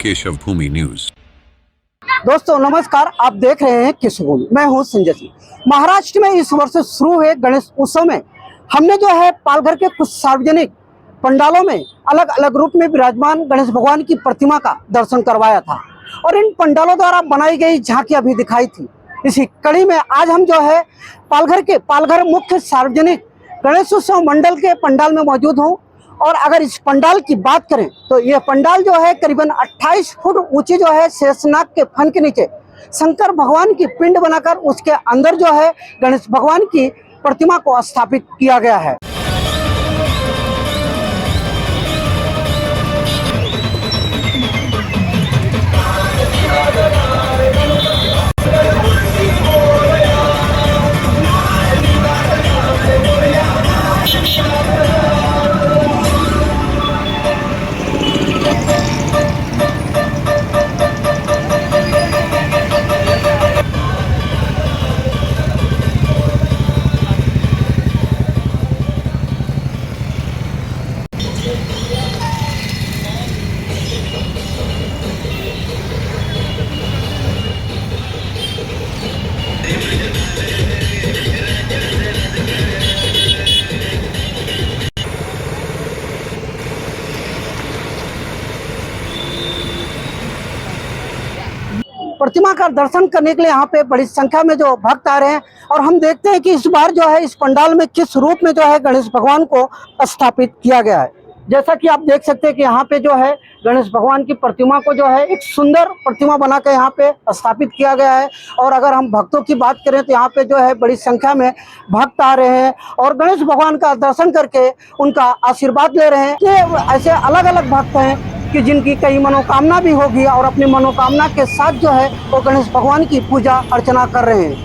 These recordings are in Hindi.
केशव भूमि न्यूज। दोस्तों नमस्कार, आप देख रहे हैं केशव भूमि। मैं हूं संजय सिंह। महाराष्ट्र में इस वर्ष शुरू हुए गणेश उत्सव में हमने जो है पालघर के कुछ सार्वजनिक पंडालों में अलग अलग रूप में विराजमान गणेश भगवान की प्रतिमा का दर्शन करवाया था और इन पंडालों द्वारा बनाई गई झांकियां भी दिखाई थी। इसी कड़ी में आज हम जो है पालघर मुख्य सार्वजनिक गणेश उत्सव मंडल के पंडाल में मौजूद हूँ। और अगर इस पंडाल की बात करें तो यह पंडाल जो है करीबन 28 फुट ऊंची जो है शेषनाग के फन के नीचे शंकर भगवान की पिंड बनाकर उसके अंदर जो है गणेश भगवान की प्रतिमा को स्थापित किया गया है। प्रतिमा का दर्शन करने के लिए यहाँ पे बड़ी संख्या में जो भक्त आ रहे हैं और हम देखते हैं कि इस बार जो है इस पंडाल में किस रूप में जो है गणेश भगवान को स्थापित किया गया है। जैसा कि आप देख सकते हैं कि यहाँ पे जो है गणेश भगवान की प्रतिमा को जो है एक सुंदर प्रतिमा बना के यहाँ पे स्थापित किया गया है। और अगर हम भक्तों की बात करें तो यहाँ पे जो है बड़ी संख्या में भक्त आ रहे हैं और गणेश भगवान का दर्शन करके उनका आशीर्वाद ले रहे हैं। ये ऐसे अलग अलग भक्त हैं कि जिनकी कई मनोकामना भी होगी और अपनी मनोकामना के साथ जो है वो गणेश भगवान की पूजा अर्चना कर रहे हैं।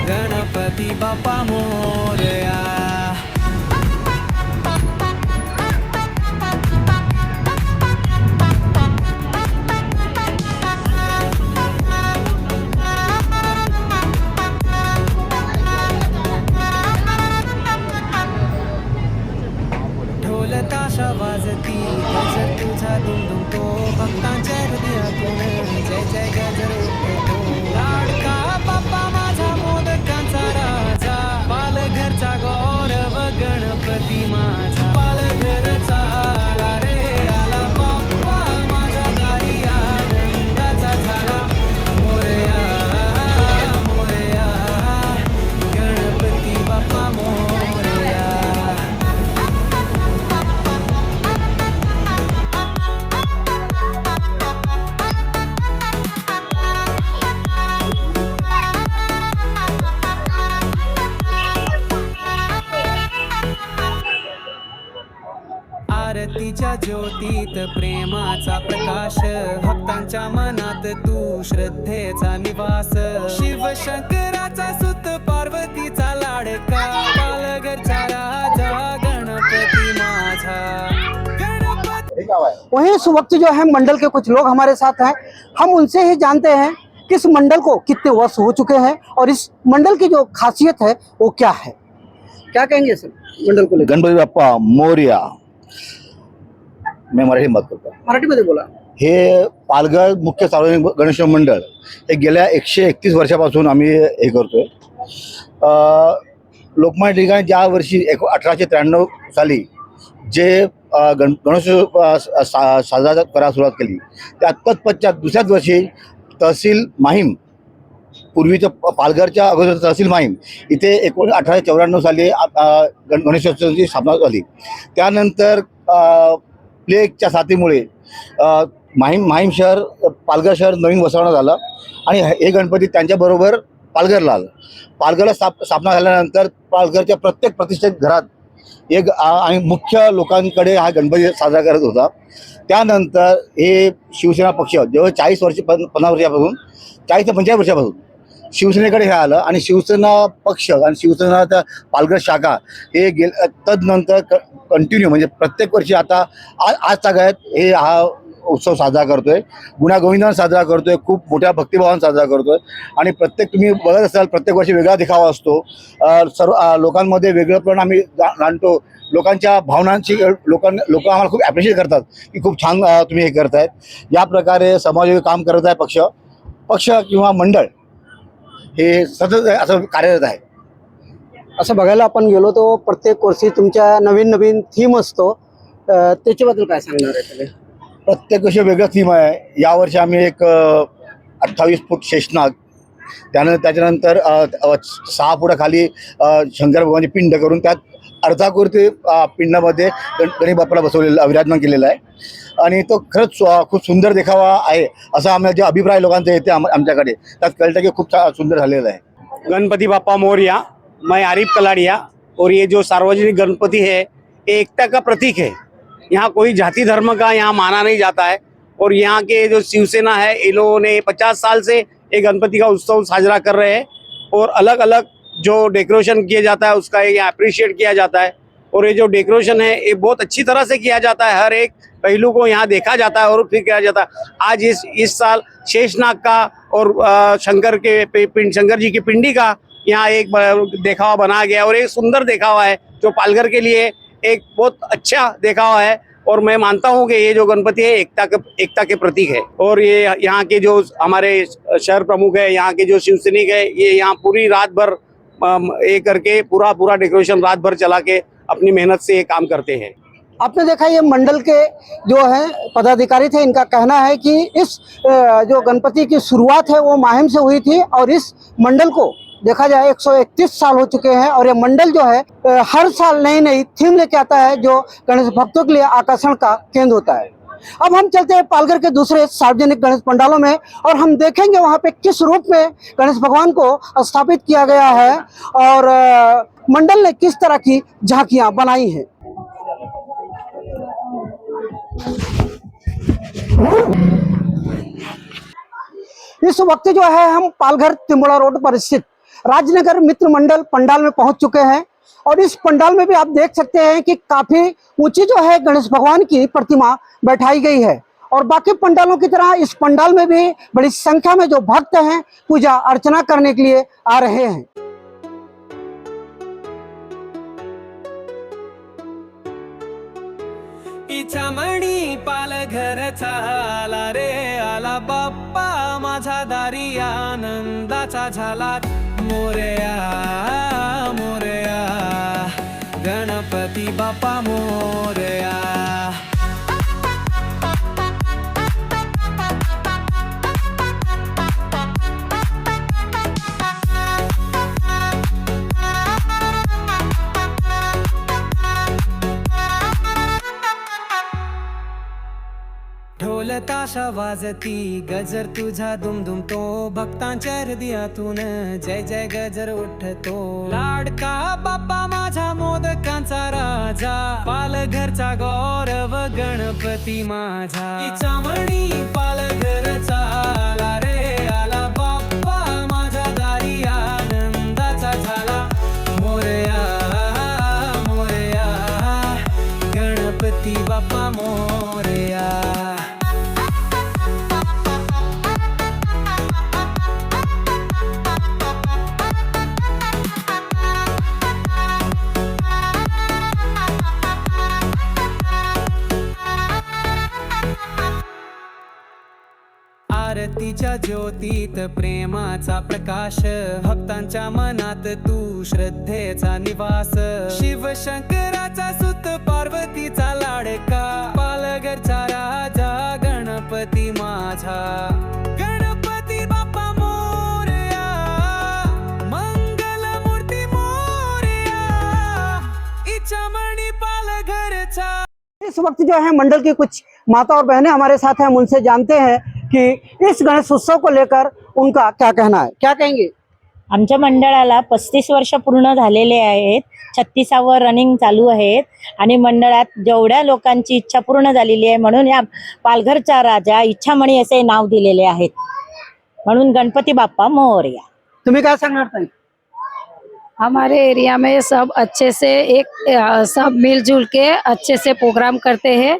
गणपति बापा मोरया। ताशा वाजती गजर तुझा दुमदुम तो भक्तांच्या हृदयातून जय जय गजर उठतो। लाडका बाप्पा माझा मोदकांचा राजा, पालघरचा गौरव गणपती माझा। पालघरचा आला रे आला बाप्पा माझा, दारी आनंदाचा झाला मोरया मोरया गणपती बाप्पा मोरया। आरतीच्या ज्योतीत प्रेमाचा प्रकाश, भक्तांच्या मनात तू श्रद्धेचा निवास। शिव शंकराचा सुत पार्वतीचा लाडका, पालघरचा राजा गणपती माझा। वहीं इस वक्त जो है मंडल के कुछ लोग हमारे साथ हैं, हम उनसे ही जानते हैं कि इस मंडल को कितने वर्ष हो चुके हैं और इस मंडल की जो खासियत है वो क्या है। क्या कहेंगे सर मंडल को लेकर? गणपती बाप्पा मोरया। मैं मराठी मत करतो, मराठीमध्ये बोला। हे पालघर मुख्य सार्वजनिक गणेश मंडळ हे गेल्या 131 वर्षापासून आम्ही हे करतोय। लोकमान्य टिळकांनी ज्या वर्षी 1893 साली जे गणेश साजरा करायला सुरुवात केली, त्या तत्पश्चात दुसऱ्याच वर्षी तहसील माहीम, पूर्वीच्या पालघरच्या अगोदर तहसील माहीम इथे 1894 साली गणेशोत्सवाची स्थापना झाली। त्यानंतर प्लेगच्या साथीमुळे माहीम शहर पालघर शहर नवीन वसवण्यात आलं आणि हे गणपती त्यांच्याबरोबर पालघरला आलं। पालघरला स्थापना झाल्यानंतर पालघरच्या प्रत्येक प्रतिष्ठित घरात एक आणि मुख्य लोकांकडे हा गणपती साजरा करत होता। त्यानंतर हे शिवसेना पक्ष जेव्हा 50 वर्षापासून 40 ते 45 वर्षापासून शिवसेनेकडे हे आलं आणि शिवसेना पक्ष आणि शिवसेना पालघर शाखा हे तदनंतर कंटिन्यू म्हणजे प्रत्येक वर्षी आता आज सगळ्यात हे हा उत्सव साजरा करतोय, गुण्यागोविंदाने साजरा करतोय, खूप मोठ्या भक्तिभावाने साजरा करतोय आणि प्रत्येक तुम्ही बघत असाल प्रत्येक वर्षी वेगळा दिखावा असतो, सर्व लोकांमध्ये वेगळेपण आम्ही जाणतो लोकांच्या भावनांची लोक आम्हाला खूप ॲप्रिशिएट करतात की खूप छान तुम्ही हे करतायत. या प्रकारे समाजाचे काम करत आहे पक्ष किंवा मंडळ हे सतत असं कार्यरत आहे. असं बघायला आपण गेलो तो प्रत्येक वर्षी तुमच्या नवीन नवीन थीम असतो, त्याच्याबद्दल काय सांगणार आहे तुम्ही? प्रत्येक वर्षी वेगळं थीम आहे. यावर्षी आम्ही एक 28 फूट शेषनाग, त्याच्यानंतर 6 फुटाखाली शंकर भगवानची पिंड करून त्यात अर्धाकृती पिंडामध्ये गणपती बाप्पाला बसवलेलं विराजमान केलेलं आहे आणि तो खरंच खूप सुंदर देखावा आहे असा आम्हाला जे अभिप्राय लोकांचा येते आमच्याकडे, त्यात कळतं की खूप सुंदर झालेलं आहे. गणपति बाप्पा मोरया, मैं आरिफ कलाड़िया। और ये जो सार्वजनिक गणपति है ये एकता का प्रतीक है। यहाँ कोई जाति धर्म का यहाँ माना नहीं जाता है और यहाँ के जो शिवसेना है इन लोगों ने 50 साल से ये गणपति का उत्सव साजरा कर रहे हैं और अलग अलग जो डेकोरेशन किया जाता है उसका ये अप्रिशिएट किया जाता है और ये जो डेकोरेशन है ये बहुत अच्छी तरह से किया जाता है। हर एक पहलू को यहाँ देखा जाता है और फिर किया जाता है। आज इस साल शेषनाग का और शंकर जी की पिंडी का यहाँ एक देखावा बनाया गया और एक सुंदर देखावा है जो पालघर के लिए एक बहुत अच्छा देखावा है और मैं मानता हूँ कि ये जो गणपति है एकता के प्रतीक है। और ये यहाँ के जो हमारे शहर प्रमुख है, यहाँ के जो शिवसैनिक है, ये यहाँ पूरी रात भर ये करके पूरा डेकोरेशन रात भर चला के अपनी मेहनत से ये काम करते हैं। आपने देखा ये मंडल के जो है पदाधिकारी थे, इनका कहना है कि इस जो गणपति की शुरुआत है वो माहिम से हुई थी और इस मंडल को देखा जाए 131 साल हो चुके हैं और ये मंडल जो है हर साल नई नई थीम लेके आता है जो गणेश भक्तों के लिए आकर्षण का केंद्र होता है। अब हम चलते हैं पालघर के दूसरे सार्वजनिक गणेश पंडालों में और हम देखेंगे वहाँ पे किस रूप में गणेश भगवान को स्थापित किया गया है और मंडल ने किस तरह की झांकियां बनाई हैं। इस वक्त जो है हम पालघर तिमुड़ा रोड पर स्थित राजनगर मित्र मंडल पंडाल में पहुंच चुके हैं और इस पंडाल में भी आप देख सकते हैं कि काफी ऊंची जो है गणेश भगवान की प्रतिमा बैठाई गई है और बाकी पंडालों की तरह इस पंडाल में भी बड़ी संख्या में जो भक्त हैं पूजा अर्चना करने के लिए आ रहे हैं। इच्छामणी पालघरचा आला रे आला बाप्पा माझा दारी आनंदाचा झाला मोरया मोरया गणपती बाप्पा मोरया। ढोल ताशा वाजती गजर तुझा दुमदुम तो भक्तांच्या हृदयातून जय जय गजर उठतो लाडका बाप्पा माझा मोदकांचा राजा पालघरचा गौरव गणपती माझा। इच्छामणी पालघरचा आला रे आला बाप्पा माझा दारी आनंदाचा झाला मोरया मोरया गणपती बाप्पा मोरया। आरतीच्या ज्योतीत प्रेमाचा प्रकाश भक्तांच्या मनात तू श्रद्धेचा निवास शिवशंकराचा सुत पार्वतीचा लाडका पालघरचा राजा गणपती माझा। गणपती बाप्पा मोरया मंगल मूर्ती मोरया इच्छामणी पालघरचा। इस वक्त जो है मंडल की कुछ माता और बहनें हमारे साथ हैं, हम उनसे जानते हैं कि इस गणेश उत्सव को लेकर उनका क्या कहना है। क्या कहेंगे? आमच्या मंडळाला 35 वर्ष पूर्ण झालेले आहेत, 36वं रनिंग चालू आहेत आणि मंडळात जेवढ्या लोकांची इच्छा पूर्ण झालेली आहे म्हणून या पालघरचा राजा इच्छामणी असे नाव दिलेले आहेत, म्हणून गणपती बाप्पा मोरया। तुम्ही काय सांगणार ताई? हमारे एरिया में सब अच्छे से सब मिलजुल के अच्छे से प्रोग्राम करते हैं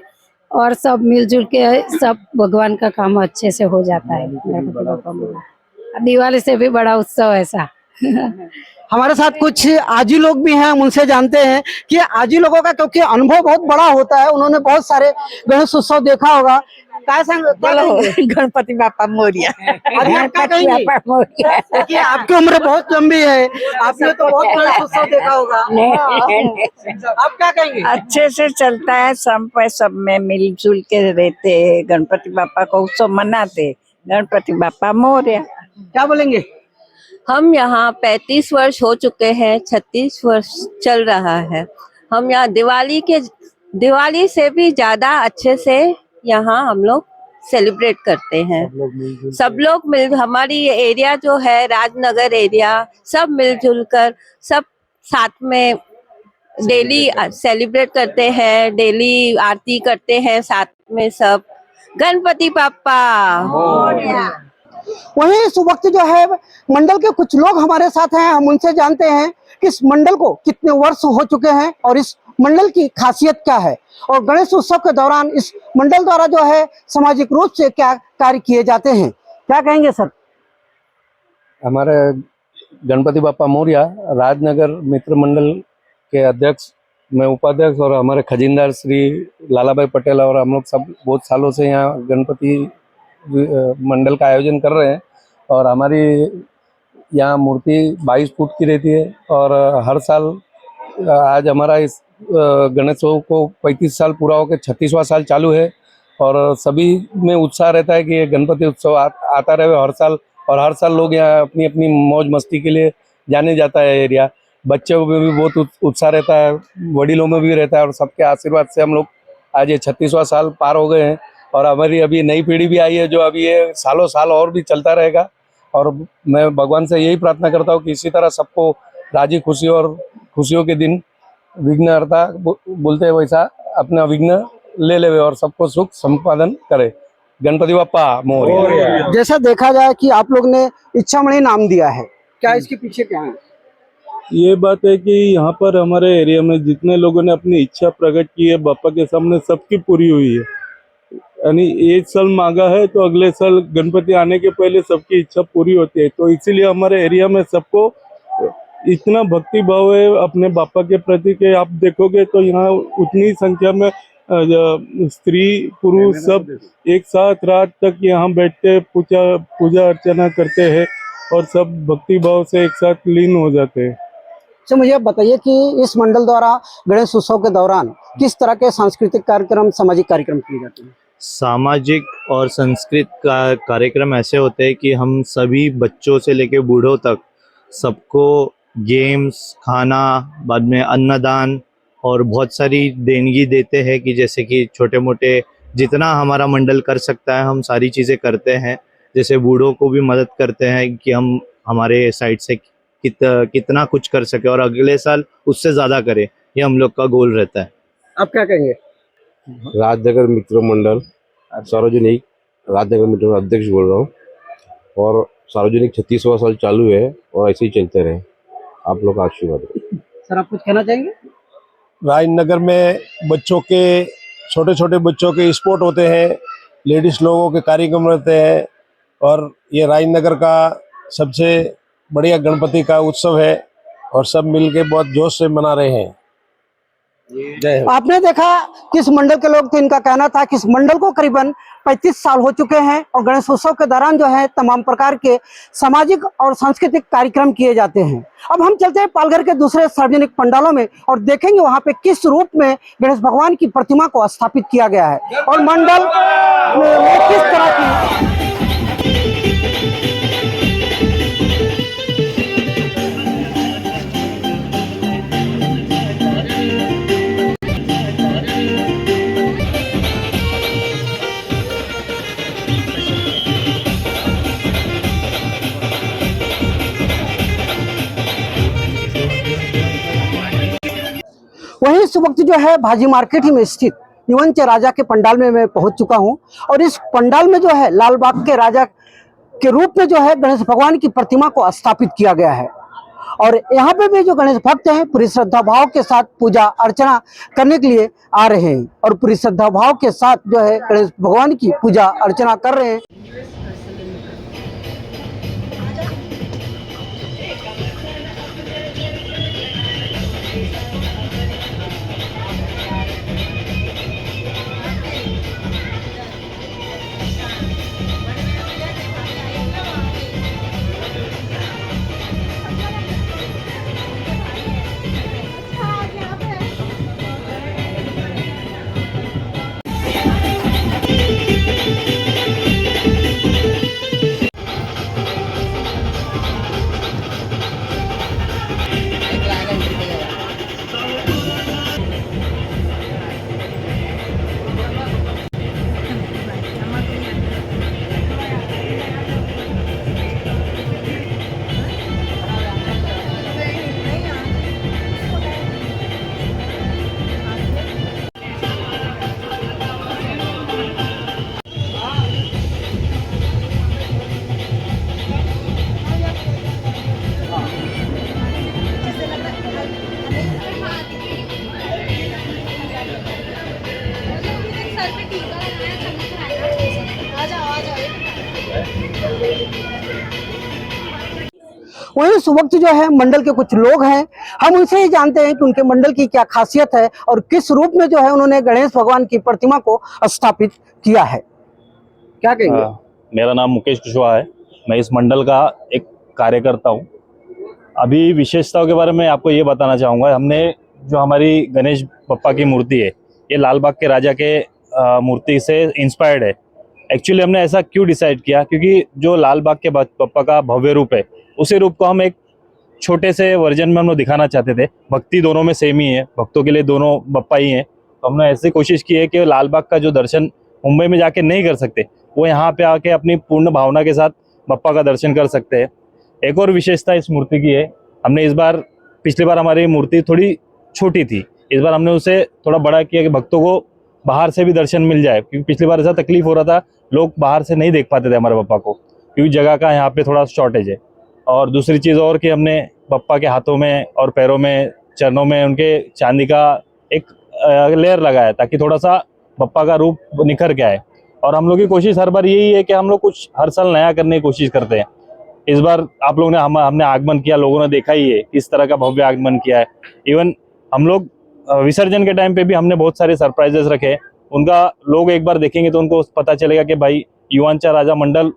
और सब मिलजुल के सब भगवान का काम अच्छे से हो जाता है। गणपति बाप्पा मोरया। दिवाली से भी बड़ा उत्सव ऐसा हमारे साथ कुछ आजी लोग भी हैं, हम उनसे जानते हैं कि आजी लोगों का क्योंकि अनुभव बहुत बड़ा होता है, उन्होंने बहुत सारे गणेश उत्सव देखा होगा। क्या कहेंगे? गणपति बापा मोरिया। अभी आप क्या कहेंगे? देखिए आपकी उम्र बहुत लंबी है, आपने तो बहुत गणेश उत्सव देखा होगा। आप क्या कहेंगे? अच्छे से चलता है, सब में मिलजुल के रहते हैं, गणपति बापा को उत्सव मनाते, गणपति बापा मोरिया। क्या बोलेंगे? हम यहाँ 35 वर्ष हो चुके हैं, 36 वर्ष चल रहा है। हम यहाँ दिवाली से भी ज्यादा अच्छे से यहाँ हम लोग सेलिब्रेट करते हैं। सब लोग मिल, हमारी एरिया जो है राजनगर एरिया, सब मिलजुल कर सब साथ में डेली सेलिब्रेट करते हैं, डेली आरती करते हैं साथ में सब। गणपति बापा वहीं इस वक्त जो है मंडल के कुछ लोग हमारे साथ हैं, हम उनसे जानते हैं कि इस मंडल को कितने वर्ष हो चुके हैं और इस मंडल की खासियत क्या है और गणेश उत्सव के दौरान इस मंडल द्वारा जो है सामाजिक रूप से क्या कार्य किए जाते हैं। क्या कहेंगे सर? हमारे गणपति बापा मोरिया राजनगर मित्र मंडल के अध्यक्ष, मैं उपाध्यक्ष और हमारे खजिनदार श्री लाला भाई पटेल और हम लोग सब बहुत सालों से यहाँ गणपति मंडल का आयोजन कर रहे हैं। और हमारी यहाँ मूर्ति 22 फुट की रहती है और हर साल आज हमारा इस गणेशोत्सव को 35 साल पूरा होकर 36वां साल चालू है और सभी में उत्साह रहता है कि ये गणपति उत्सव आता रहे हर साल। और हर साल लोग यहाँ अपनी अपनी मौज मस्ती के लिए जाने जाता है एरिया। बच्चों में भी बहुत उत्साह रहता है, वडीलों में भी रहता है और सबके आशीर्वाद से हम लोग आज ये 36वां साल पार हो गए हैं। और हमारी अभी नई पीढ़ी भी आई है जो अभी ये सालों साल और भी चलता रहेगा। और मैं भगवान से यही प्रार्थना करता हूँ कि इसी तरह सबको राजी खुशी और खुशियों के दिन विघ्नहर्ता बोलते हैं वैसा अपना विघ्न ले ले और सबको सुख संपादन करे। गणपति बाप्पा मोरया। जैसा देखा जाए कि आप लोग ने इच्छामणि नाम दिया है, क्या इसके पीछे क्या है? ये बात है कि यहाँ पर हमारे एरिया में जितने लोगों ने अपनी इच्छा प्रकट की है बापा के सामने सबकी पूरी हुई है। यानी एक साल मांगा है तो अगले साल गणपति आने के पहले सबकी इच्छा पूरी होती है। तो इसीलिए हमारे एरिया में सबको इतना भक्ति भाव है अपने बापा के प्रति कि आप देखोगे तो यहाँ उतनी संख्या में स्त्री पुरुष सब एक साथ रात तक यहाँ बैठते पूजा अर्चना करते हैं और सब भक्ति भाव से एक साथ लीन हो जाते हैं। तो मुझे बताइए कि इस मंडल द्वारा गणेश उत्सव के दौरान किस तरह के सांस्कृतिक कार्यक्रम, सामाजिक कार्यक्रम किए जाते हैं? सामाजिक और सांस्कृतिक कार्यक्रम ऐसे होते हैं कि हम सभी बच्चों से लेकर बूढ़ों तक सबको गेम्स, खाना, बाद में अन्नदान और बहुत सारी देनगी देते हैं कि जैसे कि छोटे मोटे जितना हमारा मंडल कर सकता है हम सारी चीज़ें करते हैं। जैसे बूढ़ों को भी मदद करते हैं कि हम हमारे साइड से कितना कुछ कर सके और अगले साल उससे ज़्यादा करें, ये हम लोग का गोल रहता है। आप क्या कहेंगे? राजनगर मित्र मंडल सार्वजनिक राजनगर मित्र मंडल अध्यक्ष बोल रहा हूँ और सार्वजनिक 36वां साल चालू है और ऐसे ही चलते रहे। आप लोग का आशीर्वाद है। सर आप कुछ कहना चाहेंगे? राजनगर में बच्चों के छोटे छोटे बच्चों के स्पोर्ट होते हैं, लेडीज लोगों के कार्यक्रम रहते हैं और ये राजनगर का सबसे बढ़िया गणपति का उत्सव है और सब मिलके बहुत जोश से मना रहे हैं। आपने देखा कि इस मंडल के लोग थे, इनका कहना था कि इस मंडल को करीबन 35 साल हो चुके हैं और गणेश उत्सव के दौरान जो है तमाम प्रकार के सामाजिक और सांस्कृतिक कार्यक्रम किए जाते हैं। अब हम चलते हैं पालघर के दूसरे सार्वजनिक पंडालों में और देखेंगे वहां पे किस रूप में गणेश भगवान की प्रतिमा को स्थापित किया गया है और मंडल में किस तरह की वहीं इस वक्त जो है भाजी मार्केट ही में स्थित निवंच राजा के पंडाल में मैं पहुंच चुका हूं और इस पंडाल में जो है लाल बाग के राजा के रूप में जो है गणेश भगवान की प्रतिमा को स्थापित किया गया है और यहाँ पे भी जो गणेश भक्त हैं पूरी श्रद्धा भाव के साथ पूजा अर्चना करने के लिए आ रहे हैं और पूरी श्रद्धा भाव के साथ जो है गणेश भगवान की पूजा अर्चना कर रहे हैं। वहीं इस वक्त जो है मंडल के कुछ लोग हैं, हम उनसे ही जानते हैं कि उनके मंडल की क्या खासियत है और किस रूप में जो है उन्होंने गणेश भगवान की प्रतिमा को स्थापित किया है। क्या कहेंगे? मेरा नाम मुकेश कुशवाहा है, मैं इस मंडल का एक कार्यकर्ता हूँ। अभी विशेषताओं के बारे में आपको ये बताना चाहूँगा। हमने जो हमारी गणेश बप्पा की मूर्ति है, ये लाल बाग के राजा के मूर्ति से इंस्पायर्ड है। एक्चुअली हमने ऐसा क्यों डिसाइड किया, क्योंकि जो लाल बाग के बप्पा का भव्य रूप है, उसी रूप को हम एक छोटे से वर्जन में हम लोग दिखाना चाहते थे। भक्ति दोनों में सेम ही है, भक्तों के लिए दोनों बप्पा ही हैं। तो हमने ऐसी कोशिश की है कि लाल बाग का जो दर्शन मुंबई में जाके नहीं कर सकते, वो यहाँ पे आके अपनी पूर्ण भावना के साथ बप्पा का दर्शन कर सकते हैं। एक और विशेषता इस मूर्ति की है, हमने इस बार, पिछली बार हमारी मूर्ति थोड़ी छोटी थी, इस बार हमने उसे थोड़ा बड़ा किया कि भक्तों को बाहर से भी दर्शन मिल जाए, क्योंकि पिछली बार ऐसा तकलीफ हो रहा था, लोग बाहर से नहीं देख पाते थे हमारे बप्पा को, क्योंकि जगह का यहाँ पे थोड़ा शॉर्टेज है। और दूसरी चीज़ और कि हमने बप्पा के हाथों में और पैरों में, चरणों में उनके चांदी का एक लेयर लगाया, ताकि थोड़ा सा बप्पा का रूप निखर के आए। और हम लोग की कोशिश हर बार यही है कि हम लोग कुछ हर साल नया करने की कोशिश करते हैं। इस बार आप लोगों ने हमने आगमन किया, लोगों ने देखा ही है किस तरह का भव्य आगमन किया है। इवन हम लोग विसर्जन के टाइम पे भी हमने बहुत सारे सरप्राइजेस रखे, उनका लोग एक बार देखेंगे तो उनको पता चलेगा कि भाई युवांचा राजा मंडल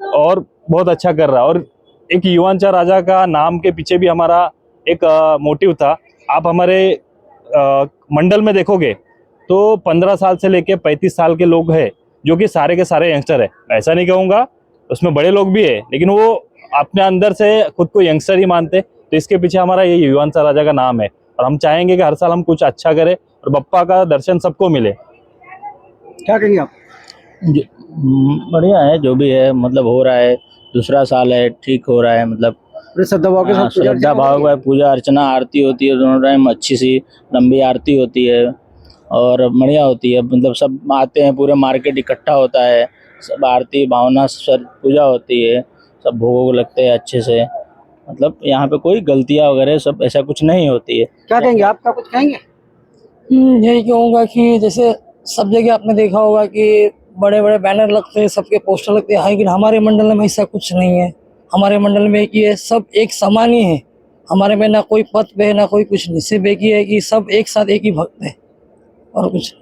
और बहुत अच्छा कर रहा है। और एक युवांचा राजा का नाम के पीछे भी हमारा एक मोटिव था। आप हमारे मंडल में देखोगे तो 15 साल से लेके 35 साल के लोग हैं, जो कि सारे के सारे यंगस्टर है। ऐसा नहीं कहूँगा, उसमें बड़े लोग भी है, लेकिन वो अपने अंदर से खुद को यंगस्टर ही मानते। तो इसके पीछे हमारा ये युवांचा राजा का नाम है, और हम चाहेंगे कि हर साल हम कुछ अच्छा करें और बप्पा का दर्शन सबको मिले। क्या कहेंगे आप? बढ़िया है, जो भी है मतलब हो रहा है, दूसरा साल है, ठीक हो रहा है, मतलब श्रद्धा भाव के साथ श्रद्धा भाव है, पूजा अर्चना आरती होती है, दोनों टाइम अच्छी सी लंबी आरती होती है और बढ़िया होती है। मतलब सब आते हैं, पूरे मार्केट इकट्ठा होता है, सब आरती भावना सर पूजा होती है, सब भोग लगते हैं अच्छे से। मतलब यहाँ पे कोई गलतियाँ वगैरह सब ऐसा कुछ नहीं होती है। क्या कहेंगे आप? क्या कुछ कहेंगे? यही कहूँगा कि जैसे सब जगह आपने देखा होगा कि बड़े बड़े बैनर लगते हैं, सबके पोस्टर लगते हैं, लेकिन हमारे मंडल में ऐसा कुछ नहीं है। हमारे मंडल में एक ही है, सब एक समान ही है। हमारे में ना कोई पद पे ना कोई कुछ नहीं, सिर्फ एक ही है कि सब एक साथ एक ही भक्त है और कुछ।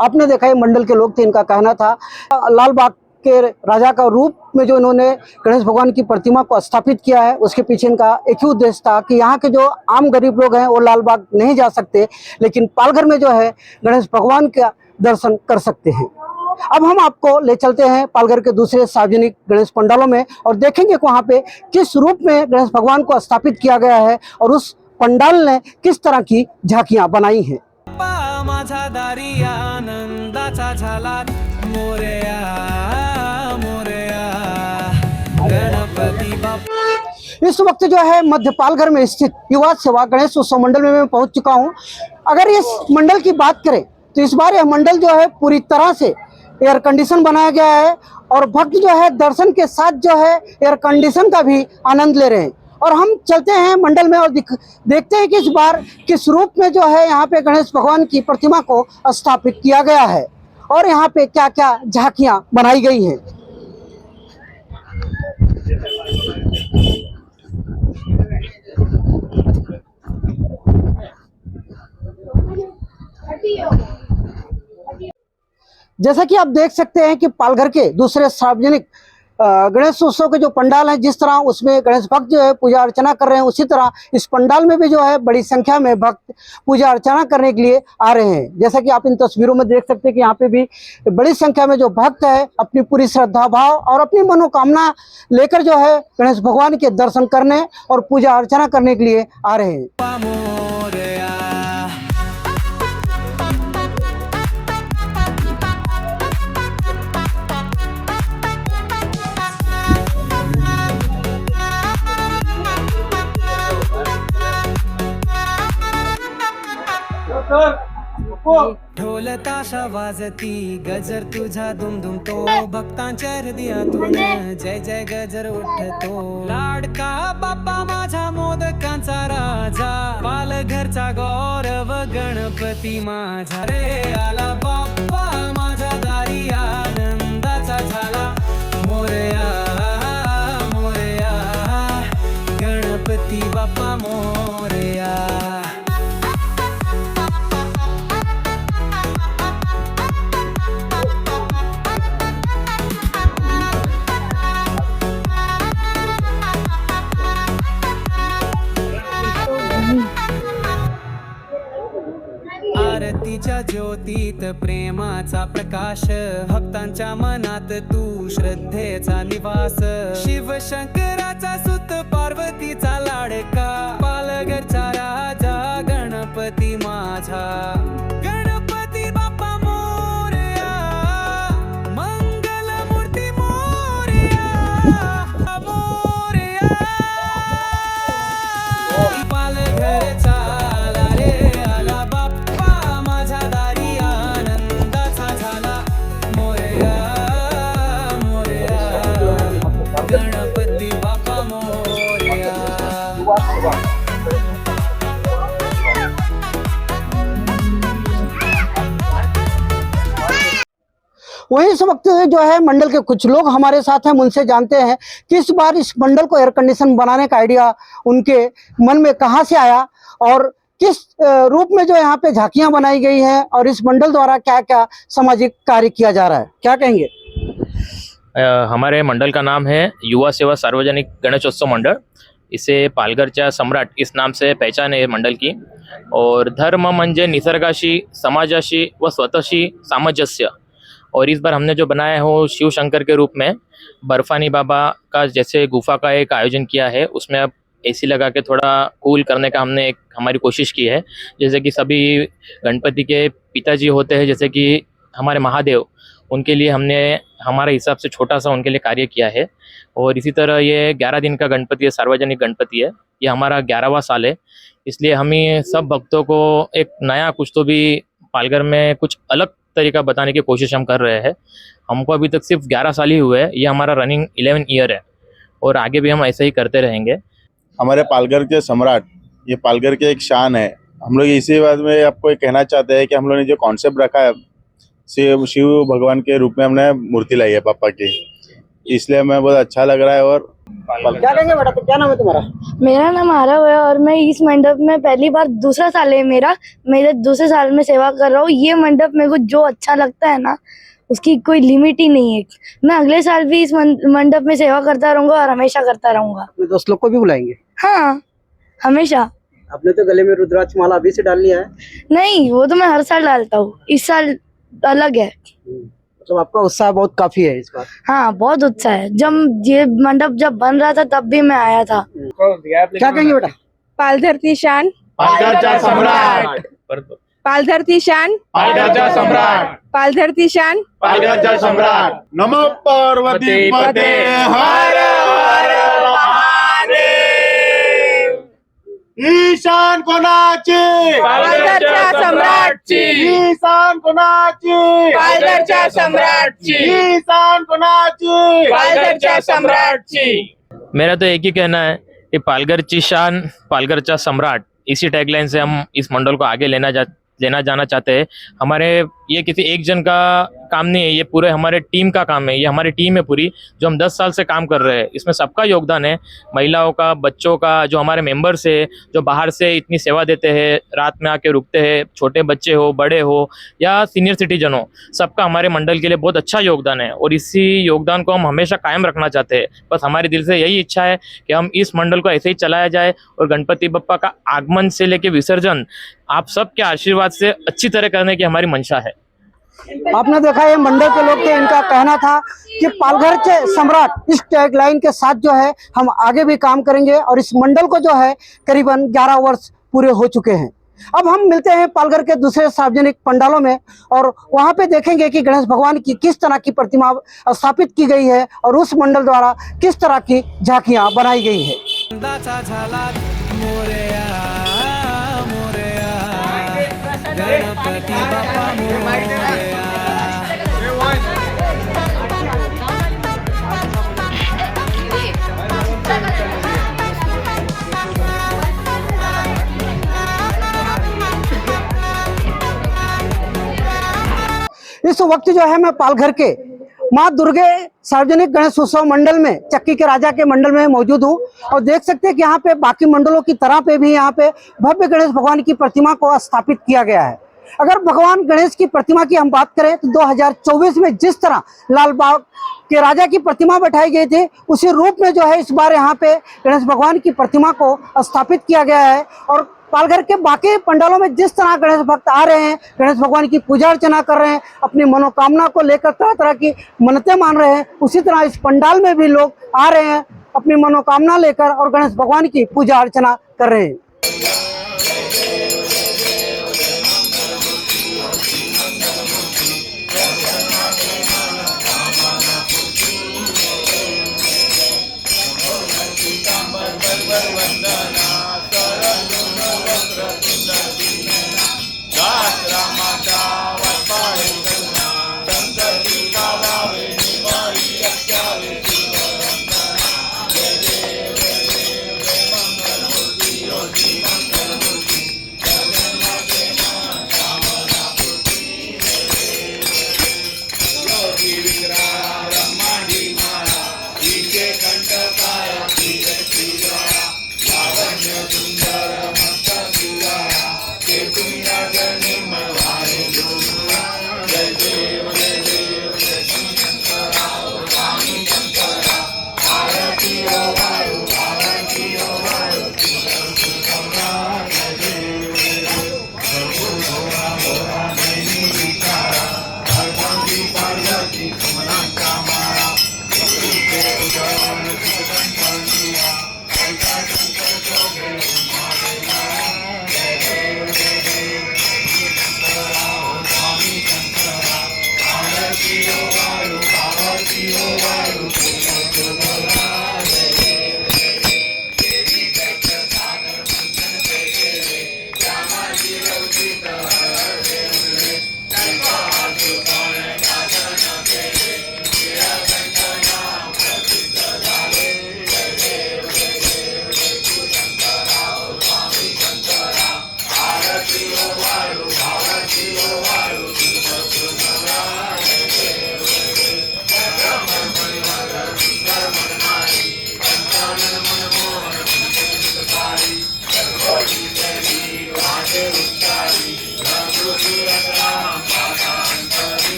आपने देखा है मंडल के लोग थे, इनका कहना था लाल बाग के राजा का रूप में जो इन्होंने गणेश भगवान की प्रतिमा को स्थापित किया है, उसके पीछे इनका एक ही उद्देश्य था कि यहाँ के जो आम गरीब लोग हैं वो लाल बाग नहीं जा सकते, लेकिन पालघर में जो है गणेश भगवान का दर्शन कर सकते हैं। अब हम आपको ले चलते हैं पालघर के दूसरे सार्वजनिक गणेश पंडालों में और देखेंगे कि वहाँ पे किस रूप में गणेश भगवान को स्थापित किया गया है और उस पंडाल ने किस तरह की झांकियां बनाई हैं। माझा दारी आनंदाचा झाला मोरया मोरया गणपती बाप्पा। इस वक्त जो है मध्य पालघर में स्थित युवा सेवा गणेश उत्सव मंडल में मैं पहुंच चुका हूं। अगर इस मंडल की बात करें तो इस बार यह मंडल जो है पूरी तरह से एयर कंडीशन बनाया गया है और भक्त जो है दर्शन के साथ जो है एयर कंडीशन का भी आनंद ले रहे हैं। और हम चलते हैं मंडल में और देखते हैं कि इस बार किस रूप में जो है यहाँ पे गणेश भगवान की प्रतिमा को स्थापित किया गया है और यहाँ पे क्या क्या झांकियाँ बनाई गई हैं। जैसा कि आप देख सकते हैं कि पालघर के दूसरे सार्वजनिक गणेश उत्सव के जो पंडाल हैं, जिस तरह उसमें गणेश भक्त जो है पूजा अर्चना कर रहे हैं, उसी तरह इस पंडाल में भी जो है बड़ी संख्या में भक्त पूजा अर्चना करने के लिए आ रहे हैं। जैसा कि आप इन तस्वीरों में देख सकते हैं कि यहाँ पे भी बड़ी संख्या में जो भक्त है अपनी पूरी श्रद्धा भाव और अपनी मनोकामना लेकर जो है गणेश भगवान के दर्शन करने और पूजा अर्चना करने के लिए आ रहे हैं। ढोल ताशा वाजती गजर तुझा दुमदुम तो भक्तांच्या हृदयातून जय जय गजर उठतो। लाडका बाप्पा माझा मोदकांचा राजा, पालघरचा गौरव गणपती माझा रे आला बाप्पा माझा दारी आनंदाचा झाला मोरया मोरया वाणीच्या ज्योतीत प्रेमाचा प्रकाश, भक्तांच्या मनात तू श्रद्धेचा निवास, शिव शंकराचा सुत पार्वतीचा लाडका, पालघरचा राजा गणपती माझा, गणपती बाप्पा मोरया, मंगल मूर्ती मोरया, मोरया, पालघरचा आला रे आला बाप्पा माझ्या दारी, आनंदाचा झाला मोरया, मोरया, गणपती बाप्पा मोरया. वहीं इस वक्त जो है मंडल के कुछ लोग हमारे साथ हैं, उनसे जानते हैं कि इस बार इस मंडल को एयर कंडीशन बनाने का आइडिया उनके मन में कहां से आया और किस रूप में जो यहाँ पे झांकियां बनाई गई हैं और इस मंडल द्वारा क्या क्या सामाजिक कार्य किया जा रहा है, क्या कहेंगे? हमारे मंडल का नाम है युवा सेवा सार्वजनिक गणेशोत्सव मंडल. इसे पालघरच्या सम्राट इस नाम से पहचान है मंडल की. और धर्म म्हणजे निसर्गाशी, समाजाशी व स्वतःशी सामंजस्य. और इस बार हमने जो बनाया है वो शिव शंकर के रूप में बर्फानी बाबा का जैसे गुफा का एक आयोजन किया है. उसमें अब एसी लगा के थोड़ा कूल करने का हमने एक हमारी कोशिश की है. जैसे कि सभी गणपति के पिताजी होते हैं, जैसे कि हमारे महादेव, उनके लिए हमने हमारे हिसाब से छोटा सा उनके लिए कार्य किया है. और इसी तरह ये 11 दिन का गणपति है, सार्वजनिक गणपति है. ये हमारा 11वां साल है. इसलिए हम ही सब भक्तों को एक नया कुछ तो भी पालघर में कुछ अलग तरीका बताने की कोशिश हम कर रहे हैं. हमको अभी तक सिर्फ 11 साल ही हुए हैं. ये हमारा रनिंग 11 ईयर है और आगे भी हम ऐसे ही करते रहेंगे. हमारे पालघर के सम्राट, ये पालघर के एक शान है. हम लोग इसी बात में आपको ये कहना चाहते हैं कि हम लोगों ने जो कॉन्सेप्ट रखा है, शिव भगवान के रूप में हमने मूर्ति लाई है पापा की, इसलिए हमें बहुत अच्छा लग रहा है. और क्या कहेंगे बेटा, तो क्या नाम है तुम्हारा? मेरा नाम आरव है और मैं इस मंडप में पहली बार, दूसरा साल है मेरे दूसरे साल में सेवा कर रहा हूँ. ये मंडप मेरे को जो अच्छा लगता है ना, उसकी कोई लिमिट ही नहीं है. मैं अगले साल भी इस मंडप में सेवा करता रहूंगा और हमेशा करता रहूंगा. अपने दोस्त लोग को भी बुलाएंगे? हाँ, हमेशा. आपने तो गले में रुद्राक्ष माला अभी से डाल लिया है? नहीं, वो तो मैं हर साल डालता हूँ. इस साल अलग है. तो आपका उत्साह बहुत काफी है इस बार? हाँ, बहुत उत्साह है. जब ये मंडप जब बन रहा था तब भी मैं आया था. क्या कहेंगे बेटा? पालधरती शान, पालघरचा सम्राट, पालधरती शान, पालघरचा सम्राट, पालधरती शान, पालघरचा सम्राट. नमो पार्वती पते हर हर महादेव. ईशान कोणाची? पालघरच्या सम्राटची. ईशान कोणाची? पालघरच्या सम्राटची. ईशान कोणाची? पालघरच्या सम्राटची. मेरा तो एक ही कहना है कि पालघर की शान, पालघर का सम्राट, इसी टैगलाइन से हम इस मंडल को आगे लेना जाना चाहते हैं. हमारे ये किसी एक जन का काम नहीं है, ये पूरे हमारे टीम का काम है. ये हमारी टीम है पूरी, जो हम 10 साल से काम कर रहे हैं. इसमें सबका योगदान है, महिलाओं का, बच्चों का, जो हमारे मेंबर्स है, जो बाहर से इतनी सेवा देते हैं, रात में आके रुकते हैं, छोटे बच्चे हो, बड़े हो या सीनियर सिटीजन हो, सबका हमारे मंडल के लिए बहुत अच्छा योगदान है. और इसी योगदान को हम हमेशा कायम रखना चाहते हैं. बस हमारे दिल से यही इच्छा है कि हम इस मंडल को ऐसे ही चलाया जाए और गणपति बप्पा का आगमन से लेके विसर्जन आप सबके आशीर्वाद से अच्छी तरह करने की हमारी मंशा है. आपने देखा ये मंडल के लोग थे, इनका कहना था कि पालघर के सम्राट इस टैगलाइन के साथ जो है हम आगे भी काम करेंगे. और इस मंडल को जो है करीबन 11 वर्ष पूरे हो चुके हैं. अब हम मिलते हैं पालघर के दूसरे सार्वजनिक पंडालों में और वहां पे देखेंगे कि गणेश भगवान की किस तरह की प्रतिमा स्थापित की गई है और उस मंडल द्वारा किस तरह की झांकियां बनाई गई है. आनंदाचा झाला मोरया, मोरया, गणपती बाप्पा मोरया. इस वक्त जो है मैं पालघर के माँ दुर्गे सार्वजनिक गणेश उत्सव मंडल में, चक्की के राजा के मंडल में मौजूद हूँ और देख सकते हैं कि यहाँ पे बाकी मंडलों की तरह पे भी यहाँ पे भव्य गणेश भगवान की प्रतिमा को स्थापित किया गया है. अगर भगवान गणेश की प्रतिमा की हम बात करें तो 2024 में जिस तरह लाल बाग के राजा की प्रतिमा बैठाई गई थी, उसी रूप में जो है इस बार यहाँ पे गणेश भगवान की प्रतिमा को स्थापित किया गया है. और पालघर के बाकी पंडालों में जिस तरह गणेश भक्त आ रहे हैं, गणेश भगवान की पूजा अर्चना कर रहे हैं, अपनी मनोकामना को लेकर तरह तरह की मन्नतें मान रहे हैं, उसी तरह इस पंडाल में भी लोग आ रहे हैं अपनी मनोकामना लेकर और गणेश भगवान की पूजा अर्चना कर रहे हैं।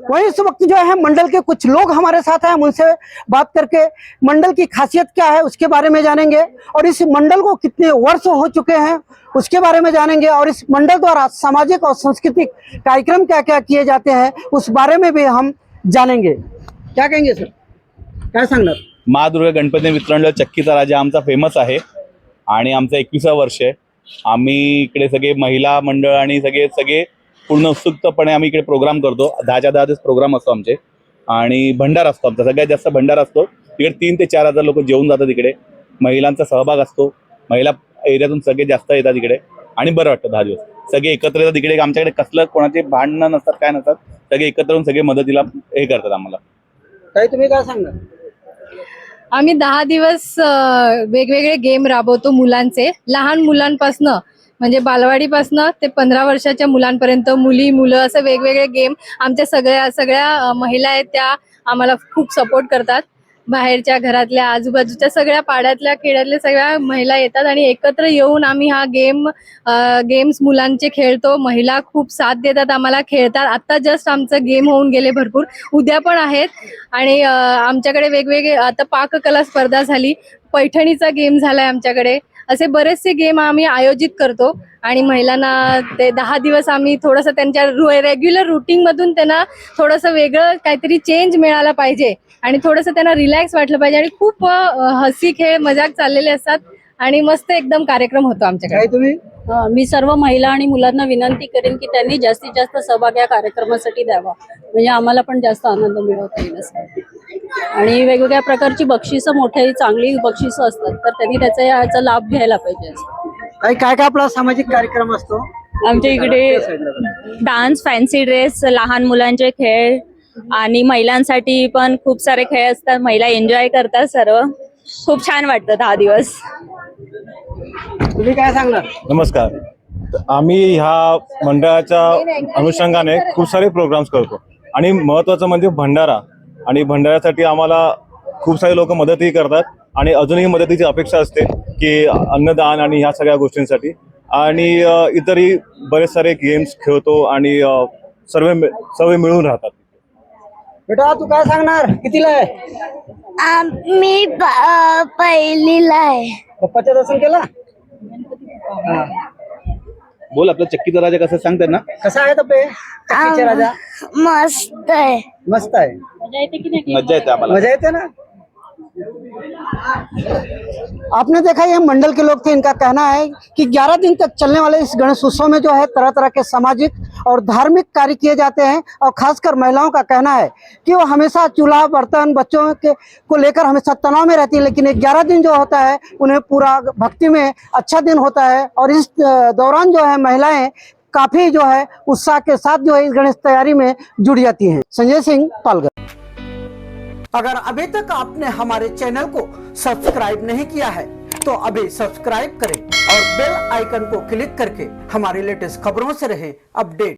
वहीं इस वक्त जो है मंडल के कुछ लोग हमारे साथ हैं, हम उनसे बात करके मंडल की खासियत क्या है उसके बारे में जानेंगे और इस मंडल को कितने वर्ष हो चुके हैं उसके बारे में जानेंगे और इस मंडल द्वारा सामाजिक और सांस्कृतिक कार्यक्रम क्या क्या किए जाते हैं उस बारे में भी हम जानेंगे। क्या कहेंगे सर, काय सांगणार? महादुर्गा गणपती मित्र मंडळ चक्कीचा राजा आमचा फेमस आहे आणि आमचं 21वं वर्ष आहे। आम्ही इकडे सगळे महिला मंडळ आणि सगळे पूर्ण उत्सुकपणे आम्ही इकडे प्रोग्राम करतो। 10च्या 10 दिवस प्रोग्राम असतो आमचे आणि भंडारा असतो आमचा, सगळ्यात जास्त भंडारा असतो तिकडे। 3 ते 4 हजार लोक जेवून जातात इकडे, महिलांचा सहभाग असतो, महिला एरियातून सगळे जास्त येतात इकडे आणि बरं वाटतं। 10 दिवस सगळे एकत्र येतात इकडे, आमच्याकडे कसलं कोणाचे भांडणं नसतात, काय नसतात, सगळे एकत्र येऊन सगळे मदतीला हे करतात आम्हाला। ताई तुम्ही काय सांगणार? आम्ही 10 दिवस वेगवेगळे गेम राबवतो मुलांचे, लहान मुलांपासनं म्हणजे बालवाडीपासनं ते 15 वर्षाच्या मुलांपर्यंत, मुली मुलं असं वेगवेगळे गेम आमच्या सगळ्या महिला आहेत त्या आम्हाला खूप सपोर्ट करतात बाहेरच्या घरातल्या आजूबाजूच्या सगळ्या पाड्यातल्या खेड्यातल्या सगळ्या महिला येतात आणि एकत्र येऊन आम्ही हा गेम्स मुलांचे खेळतो. महिला खूप साथ देतात आम्हाला, खेळतात. आता जस्ट आमचं गेम होऊन गेले भरपूर, उद्या पण आहेत. आणि आमच्याकडे वेगवेगळे आता पाककला स्पर्धा झाली, पैठणीचा गेम झालाय आमच्याकडे. असे बरेचसे गेम आम्ही आयोजित करतो आणि महिलांना ते 10 दिवस आम्ही थोडंसं त्यांच्या रेग्युलर रुटीन मधून त्यांना थोडंसं वेगळं काहीतरी चेंज मिळाला पाहिजे आणि थोडंसं त्यांना रिलॅक्स वाटलं पाहिजे. आणि खूप हसी खेळ मजाक चाललेले असतात आणि मस्त एकदम कार्यक्रम होतो आमच्याकडे. तुम्ही मी सर्व महिला आणि मुलांना विनंती करेन की त्यांनी जास्तीत जास्त सहभाग या कार्यक्रमासाठी द्यावा, म्हणजे आम्हाला पण जास्त आनंद मिळवता येईल असं. आणि वेगवेगळ्या प्रकारची बक्षिसं, मोठी चांगली बक्षिसं असतात, तर त्यांनी याचा लाभ घ्यायला पाहिजे. काय काय आपला सामाजिक कार्यक्रम असतो आमच्या इकडे? डान्स, फॅन्सी ड्रेस, लहान मुलांचे खेळ आणि महिलांसाठी पण खूप सारे खेळ असतात. महिला एन्जॉय करतात सर्व. खूप छान वाटतं 10 दिवस. तुम्ही काय सांगणार? नमस्कार. आम्ही ह्या मंडळाच्या अनुषंगाने खूप सारे प्रोग्राम्स करतो आणि महत्त्वाचं म्हणजे भंडारा. आणि भंडाऱ्यासाठी आम्हाला खूप सारे लोक मदतही करतात आणि अजूनही मदतीची अपेक्षा असते की अन्नदान आणि ह्या सगळ्या गोष्टींसाठी. आणि इतरही बरेच सारे गेम्स खेळतो आणि सर्व मिळून राहतात. बेटा तू काय सांगणार? कितीला आहे? मी पहिलीला आहे. पप्पाच्या दर्शन केला? बोल, आपलं चक्कीचा राजा कसं सांगतात ना? कसा आहे तब्बे? चक्कीचे राजा मस्त आहे. मस्त आहे. मजा येते आम्हाला. मजा येते ना? आपने देखा ये मंडल के लोग थे, इनका कहना है कि 11 दिन तक चलने वाले इस गणेश उत्सव में जो है तरह तरह के सामाजिक और धार्मिक कार्य किए जाते हैं। और खासकर महिलाओं का कहना है कि वो हमेशा चूल्हा बर्तन बच्चों के को लेकर हमेशा तनाव में रहती है, लेकिन ये 11 दिन जो होता है उन्हें पूरा भक्ति में अच्छा दिन होता है। और इस दौरान जो है महिलाएं काफी जो है उत्साह के साथ जो है इस गणेश तैयारी में जुड़ जाती हैं। संजय सिंह, पालघर। अगर अभी तक आपने हमारे चैनल को सब्सक्राइब नहीं किया है तो अभी सब्सक्राइब करें और बेल आइकन को क्लिक करके हमारी लेटेस्ट खबरों से रहे अपडेट।